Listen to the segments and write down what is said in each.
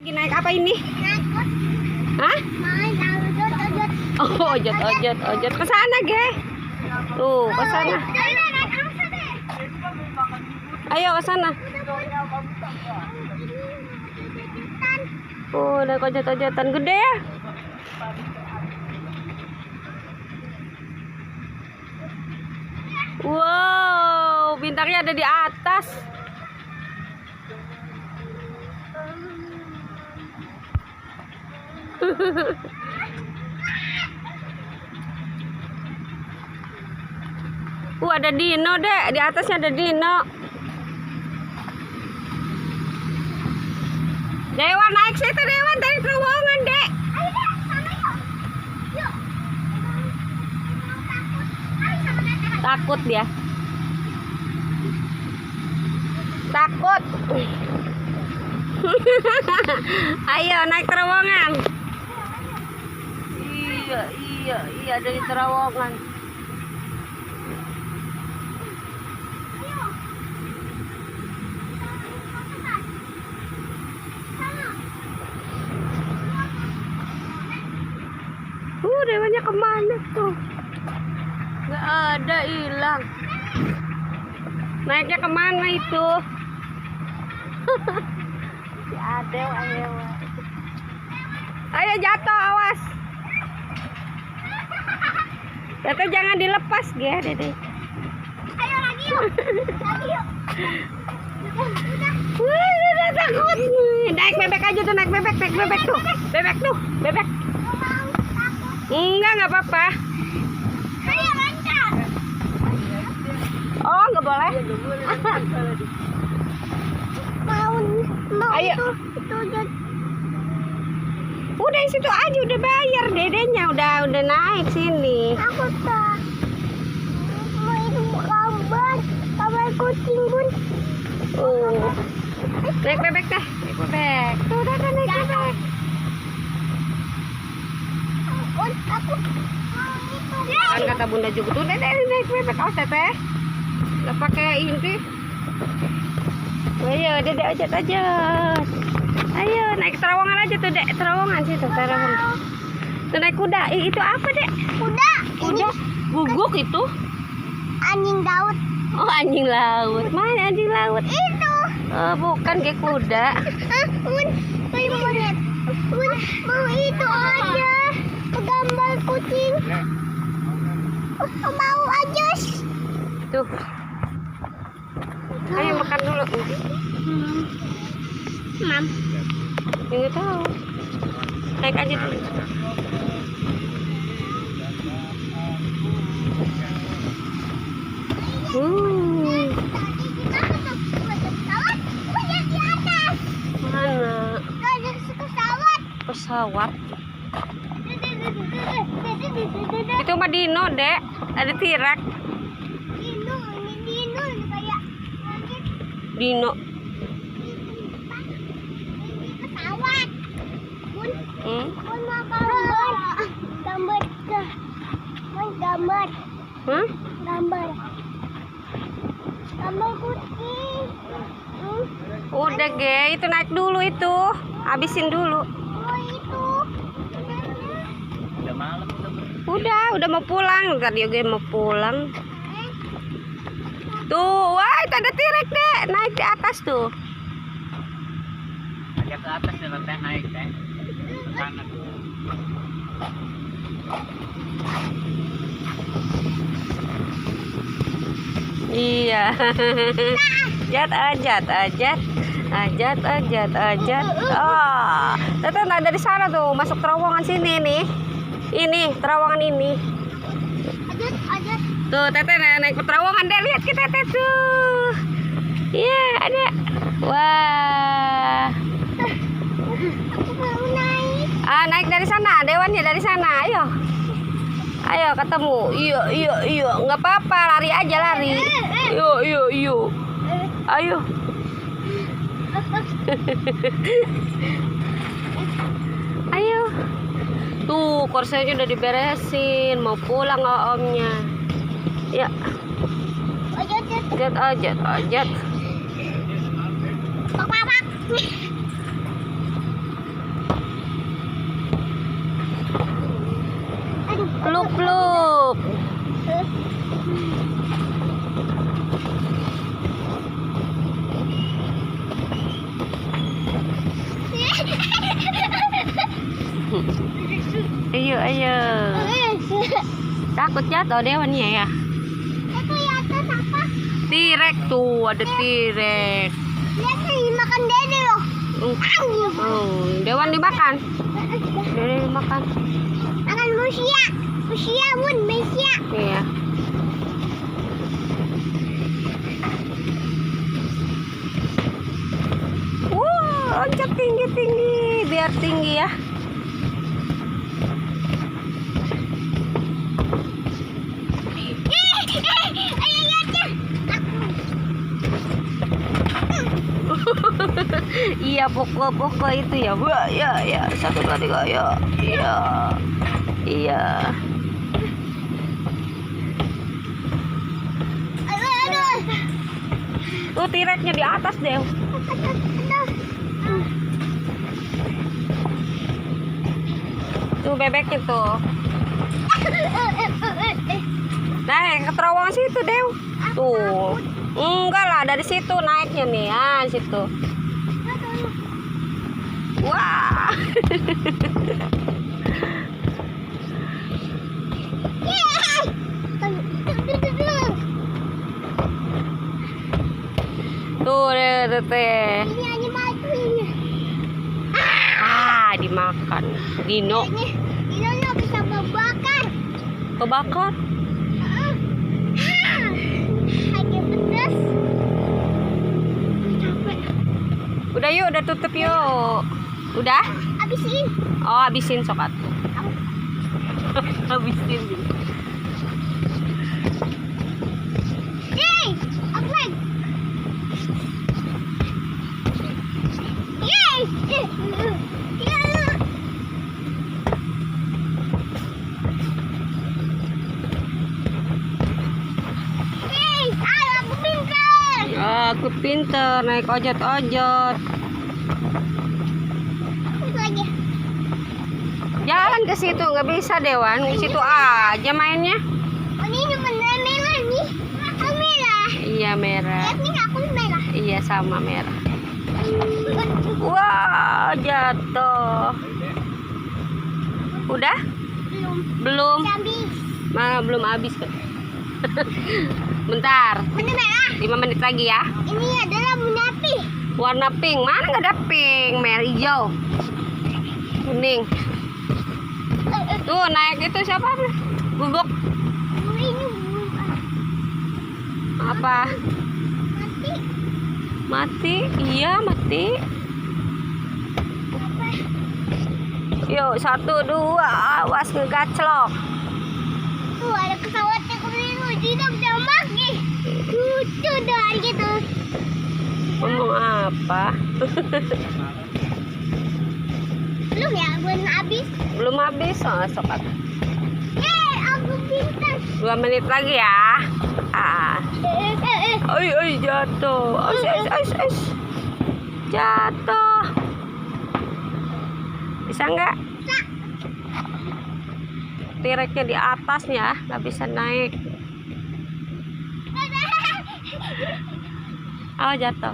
Naik apa ini? Hah? Oh, ojot. Ke sana, Ge. Tuh, ke sana. Ayo ke sana. Oh, ada ojot-ojotan gede ya. Wow, bintangnya ada di atas. Ada dino, Dek. Di atasnya ada dino. Dewan naik situ, Dewan, dari terowongan, Dek. Takut dia. Takut. Ayo naik terowongan. Iya dari terowongan. Dewannya kemana tuh? Nggak ada, hilang. Naiknya kemana itu? Ayo jatuh, awas. Tete jangan dilepas, Ge, Dede. Ayo lagi yuk. Udah takut. Naik bebek aja tuh, naik bebek tuh. Bebek. Enggak apa-apa. Ayo loncat. Oh, nggak boleh. Mau Ayo. Itu Udah di situ aja, udah bayar, dedenya udah naik sini. aku tak mau itu kabar kucing bun. Naik bebek dah, naik bebek. Tuh, udah naik bebek. Aku mau itu. Kan kata Bunda juga tuh, Dede naik bebek. Oh, Teteh. Nggak pakai ini. Ayo, Dede ojot. Ayo, naik terowongan aja tuh, Dek. Terowongan situ, terowongan. Tuh naik kuda. Itu apa, Dek? Kuda. Guguk itu. Anjing laut. Oh, anjing laut. Mana anjing laut? Itu. Oh, bukan kayak kuda. Mau itu aja. Gambar kucing. Mau aja. Tuh. Ayo makan dulu. Mam. Nggak tahu. Naik aja dulu. Mana? Pesawat. Itu mah dino, Dek. Ada tirak. Dino kayak Dino. pesawat. Bun mau gambar. Hah? Gambar kucing. Udah, Ge. Itu naik dulu itu. Habisin dulu. Oh itu. Udah mau pulang. Ntar dia mau pulang. Tuh, wah, itu ada tirek, Dek. Naik di atas tuh. Ajak ke atas ya, Teh, naik, Teh. Ke sana tuh. Iya. Ajat. Oh, Teteh nggak dari sana tuh, masuk terowongan sini nih. Ini terowongan ini. Ajat. Tuh, Teteh naik terowongan, Dek. Lihat kita, Teteh tuh. Iya, ada. Wah. Aku mau naik. Naik dari sana, Dewannya dari sana. Ayo ketemu. Iya. Nggak apa-apa, lari aja, lari. Yuk. Ayo. Ayo. Tuh, korselnya udah diberesin. Mau pulang omnya. Ya. Ajat. Pak. Ayo, ayo. Takut jatuh dewannya ya. Itu ya atas apa? Tirek tuh, ada tirek. Lihat nih makan dede loh. Dewan dimakan. Dewan dimakan. Makan manusia. Manusia bun, manusia. Iya. Loncat tinggi-tinggi, biar tinggi ya. Iya, pokok-pokok itu ya. Wah, ya, ya. 1, 2, 3, ya. Iya. Iya. Tuh tireknya di atas deh. Tuh bebeknya tuh. Nah, ke terowongan situ, Dew. Tuh. Enggak lah, dari situ naiknya nih. Ah, situ. Wah. Tuh, teh. Ini aja mati. Ah, dimakan. Dino. Ini lo bisa membakar. Kebakar. Lagi pedas. Capek. Udah yuk, udah tutup yuk. Udah? Habisin. Oh, habisin sok atuh. Habisin. Yeay, aku lagi. Yeay. Yeay, aku pintar. Aku pinter naik ojot-ojot. Lagi. Jalan ke situ nggak bisa Dewan, ke situ aja mainnya. Oh, ini cuma merah nih. Aku merah. Iya merah. Lihat nih aku merah. Iya sama merah. Wah, jatuh. Udah? Belum. Belum? Habis. Belum habis tuh. Bentar, Mana merah? 5 menit lagi ya. Ini adalah menapi. Warna pink, mana nggak ada pink, merah hijau, kuning. Tuh naik itu siapa? Guguk. Ini belum Apa? mati. Mati? Iya mati. Yuk 1, 2, awas ngegaclok. Tuh ada pesawatnya keliru. Tidak bisa lagi. Lucu dah gitu. Ngomong apa? Belum ya, belum habis. Belum habis, sok atuh. Aku pintar. 2 menit lagi ya. Ah. Oi jatuh. Ais. Jatuh. Bisa nggak? Bisa. Tireknya di atasnya, nggak bisa naik. Oh jatuh.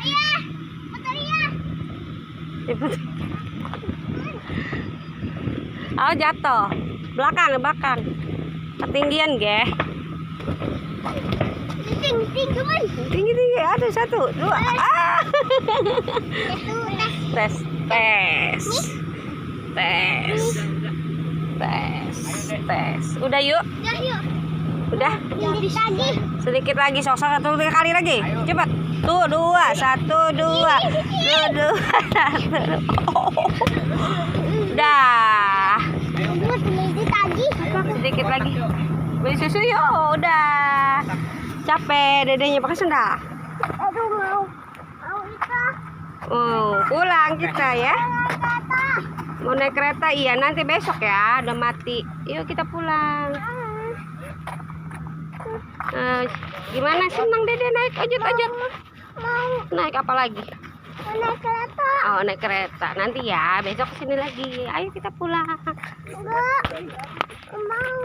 Ayah, motornya. Oh jatuh. Belakang. Ketinggian ge. Ting, teman. Tinggi. Aduh 1, 2. Ah. Itu Tes. Udah yuk. Udah yuk. Udah. Sedikit lagi. Sedikit lagi, sok 1 kali lagi. Cepat. Tuh 2, 1, 2. Tuh 2, 1. Udah. Sedikit lagi. Sedikit lagi. Beli susu yuk. Udah. Capek dedenya pakai sendal. Aduh mau itu. Pulang kita ya. Kata. Mau naik kereta iya nanti besok ya. Udah mati. Yuk kita pulang. Gimana senang dede naik ojot-ojot? Mau Naik apa lagi? naik kereta. Oh naik kereta. Nanti ya besok kesini lagi. Ayo kita pulang. Enggak. Mau.